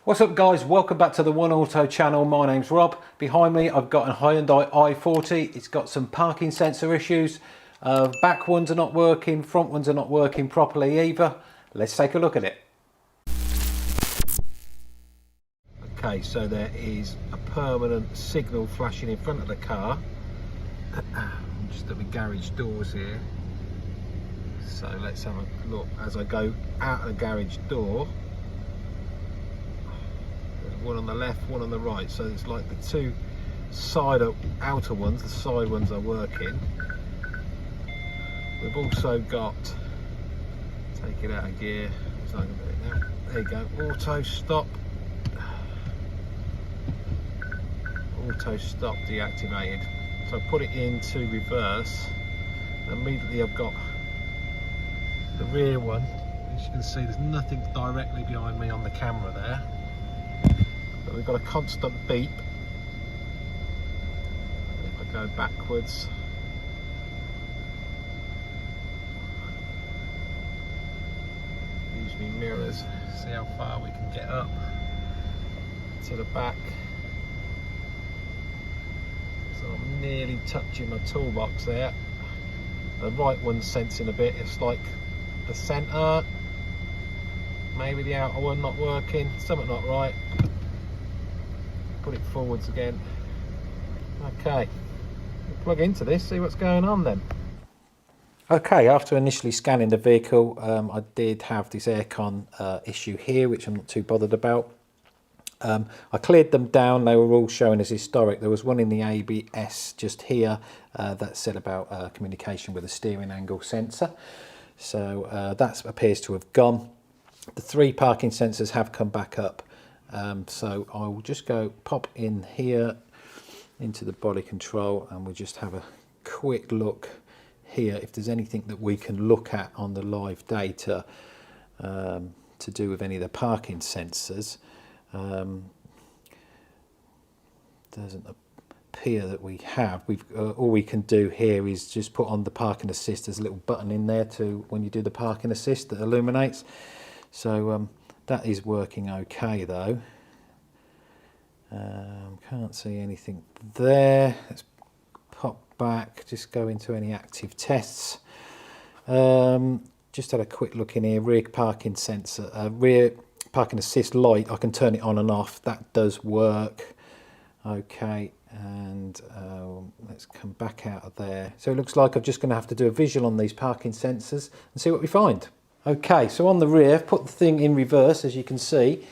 What's up guys, welcome back to the ONEAUTO channel. My name's Rob. Behind me I've got a Hyundai i40. It's got some parking sensor issues. Back ones are not working, front ones are not working properly either. Let's take a look at it. Okay, so there is a permanent signal flashing in front of the car. I'm just at the garage doors here. So let's have a look as I go out of the garage door. One on the left, one on the right, so it's like the two outer ones, the side ones are working. We've also got, take it out of gear, so there you go, auto stop deactivated. So I put it into reverse, and immediately I've got the rear one. As you can see, there's nothing directly behind me on the camera there. But we've got a constant beep. If I go backwards, use me mirrors, see how far we can get up to the back. So I'm nearly touching my toolbox there. The right one's sensing a bit, it's like the centre, maybe the outer one not working, something not right. Put it forwards again. Okay, we'll plug into this, see what's going on then. Okay, after initially scanning the vehicle, I did have this aircon issue here, which I'm not too bothered about. I cleared them down, they were all showing as historic. There was one in the ABS just here that said about communication with a steering angle sensor. So that appears to have gone. The three parking sensors have come back up. So I will just go pop in here into the body control, and we'll just have a quick look here if there's anything that we can look at on the live data to do with any of the parking sensors. Doesn't appear that we have. All we can do here is just put on the parking assist. There's a little button in there to when you do the parking assist that illuminates. So that is working okay though. Can't see anything there. Let's pop back, just go into any active tests. Just had a quick look in here. Rear parking sensor, rear parking assist light, I can turn it on and off. That does work. Okay, and let's come back out of there. So it looks like I'm just going to have to do a visual on these parking sensors and see what we find. Okay, so on the rear, put the thing in reverse, as you can see.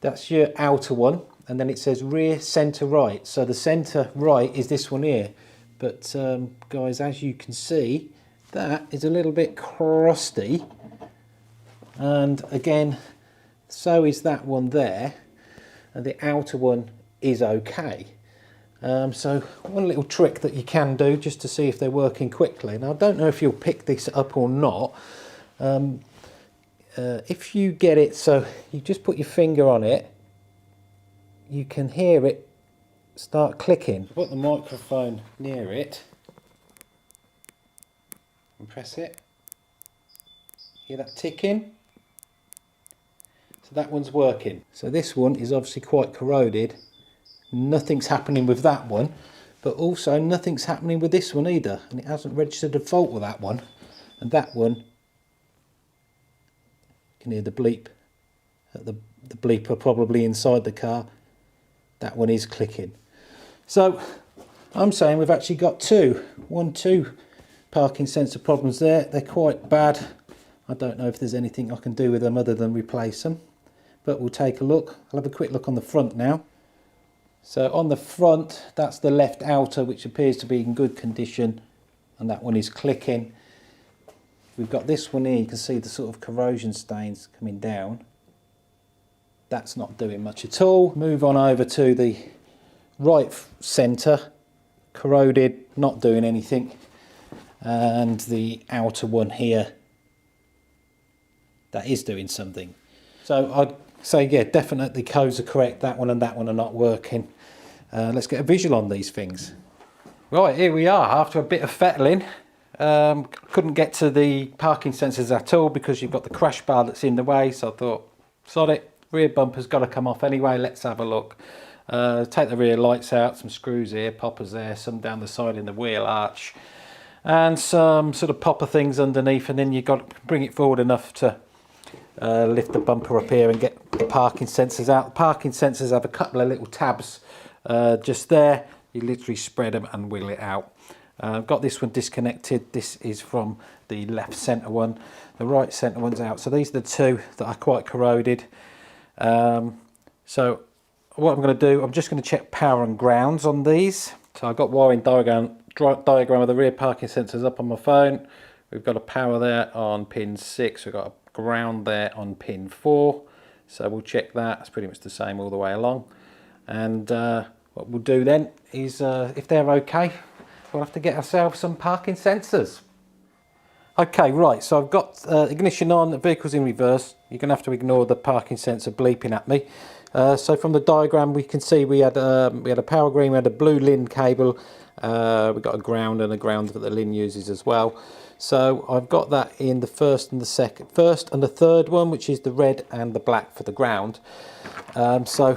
That's your outer one, and then it says rear center right. So the center right is this one here. But guys, as you can see, that is a little bit crusty. And again, so is that one there. And the outer one is okay. So one little trick that you can do just to see if they're working quickly. Now I don't know if you'll pick this up or not. If you get it so you just put your finger on it, you can hear it start clicking. Put the microphone near it and press it. Hear that ticking? So that one's working. So this one is obviously quite corroded. Nothing's happening with that one, but also nothing's happening with this one either, and it hasn't registered a fault with that one. And that one, you can hear the bleep, the bleeper probably inside the car. That one is clicking. So I'm saying we've actually got two parking sensor problems there. They're quite bad. I don't know if there's anything I can do with them other than replace them, but we'll take a look. I'll have a quick look on the front now. So on the front, that's the left outer, which appears to be in good condition, and that one is clicking. We've got this one here, you can see the sort of corrosion stains coming down. That's not doing much at all. Move on over to the right centre, corroded, not doing anything. And the outer one here, that is doing something. So I'd say, yeah, definitely codes are correct. That one and that one are not working. Let's get a visual on these things. Right, here we are after a bit of fettling. Couldn't get to the parking sensors at all because you've got the crash bar that's in the way, so I thought, sod it, rear bumper's got to come off anyway. Let's have a look. Take the rear lights out, some screws here, poppers there, some down the side in the wheel arch, and some sort of popper things underneath, and then you've got to bring it forward enough to lift the bumper up here and get the parking sensors out. The parking sensors have a couple of little tabs just there. You literally spread them and wheel it out. I've got this one disconnected. This is from the left centre one. The right centre one's out. So these are the two that are quite corroded. So what I'm going to do, I'm just going to check power and grounds on these. So I've got wiring diagram of the rear parking sensors up on my phone. We've got a power there on pin 6. We've got a ground there on pin 4. So we'll check that. It's pretty much the same all the way along. And what we'll do then is, if they're okay, we'll have to get ourselves some parking sensors. Okay, right, so I've got ignition on, the vehicle's in reverse. You're going to have to ignore the parking sensor bleeping at me. So from the diagram we can see we had a power green, we had a blue LIN cable, we got a ground and a ground that the LIN uses as well. So I've got that in the first and the third one, which is the red and the black for the ground. So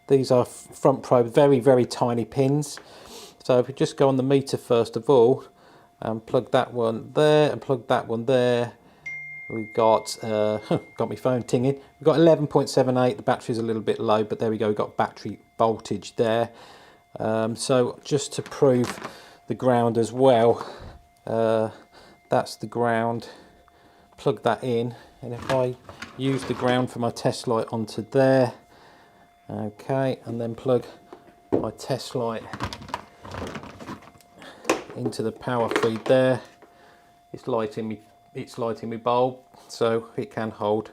these are front probe, very, very tiny pins. So if we just go on the meter first of all, and plug that one there, and plug that one there, we got, got my phone tinging, we've got 11.78, the battery's a little bit low, but there we go, we've got battery voltage there. So just to prove the ground as well, that's the ground, plug that in, and if I use the ground for my test light onto there, okay, and then plug my test light into the power feed there, it's lighting me bulb, so it can hold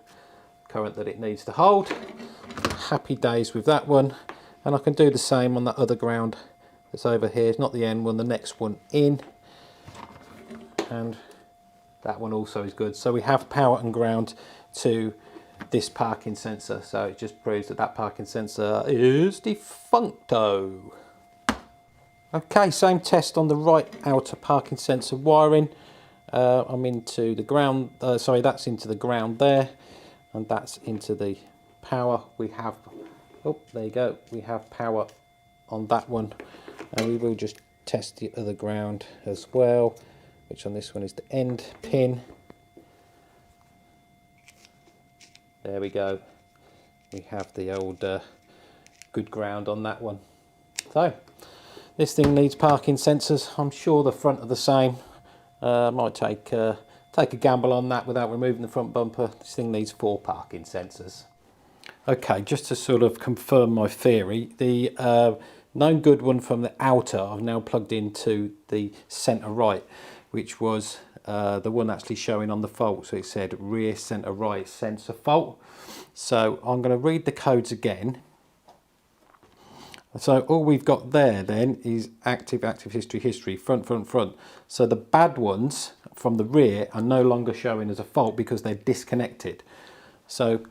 current that it needs to hold. Happy days with that one. And I can do the same on that other ground that's over here. It's not the end one, the next one in, and that one also is good. So we have power and ground to this parking sensor, so it just proves that that parking sensor is defuncto. Okay, same test on the right outer parking sensor wiring. I'm into the ground, sorry, that's into the ground there, and that's into the power. We have, oh, there you go, we have power on that one, and we will just test the other ground as well, which on this one is the end pin. There we go, we have the old good ground on that one. So this thing needs parking sensors. I'm sure the front are the same. Might take a gamble on that without removing the front bumper. This thing needs 4 parking sensors. Okay, just to sort of confirm my theory, the known good one from the outer I've now plugged into the centre right, which was the one actually showing on the fault. So it said rear centre right sensor fault. So I'm going to read the codes again. So all we've got there then is active history, front. So the bad ones from the rear are no longer showing as a fault because they're disconnected. So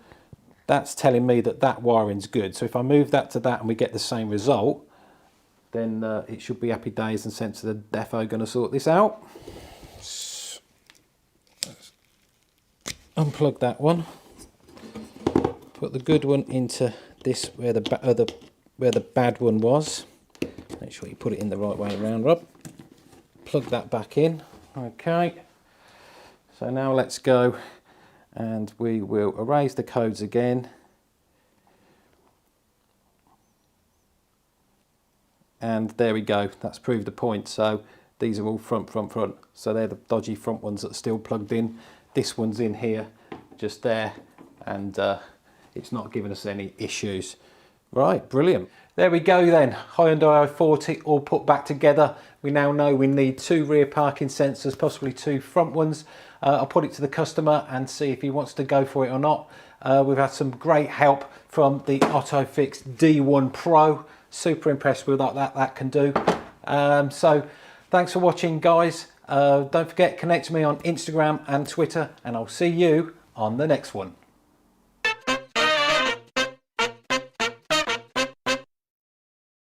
that's telling me that that wiring's good. So if I move that to that and we get the same result, then it should be happy days, and Sensor the defo going to sort this out. Unplug that one. Put the good one into this where the bad one was. Make sure you put it in the right way around, Rob. Plug that back in. Okay. So now let's go and we will erase the codes again. And there we go. That's proved the point. So these are all front. So they're the dodgy front ones that are still plugged in. This one's in here, just there, and it's not giving us any issues. Right, brilliant. There we go then, Hyundai i40 all put back together. We now know we need 2 rear parking sensors, possibly 2 front ones. I'll put it to the customer and see if he wants to go for it or not. We've had some great help from the OTOFIX D1 Pro. Super impressed with what that can do. So thanks for watching, guys. Don't forget, connect to me on Instagram and Twitter, and I'll see you on the next one.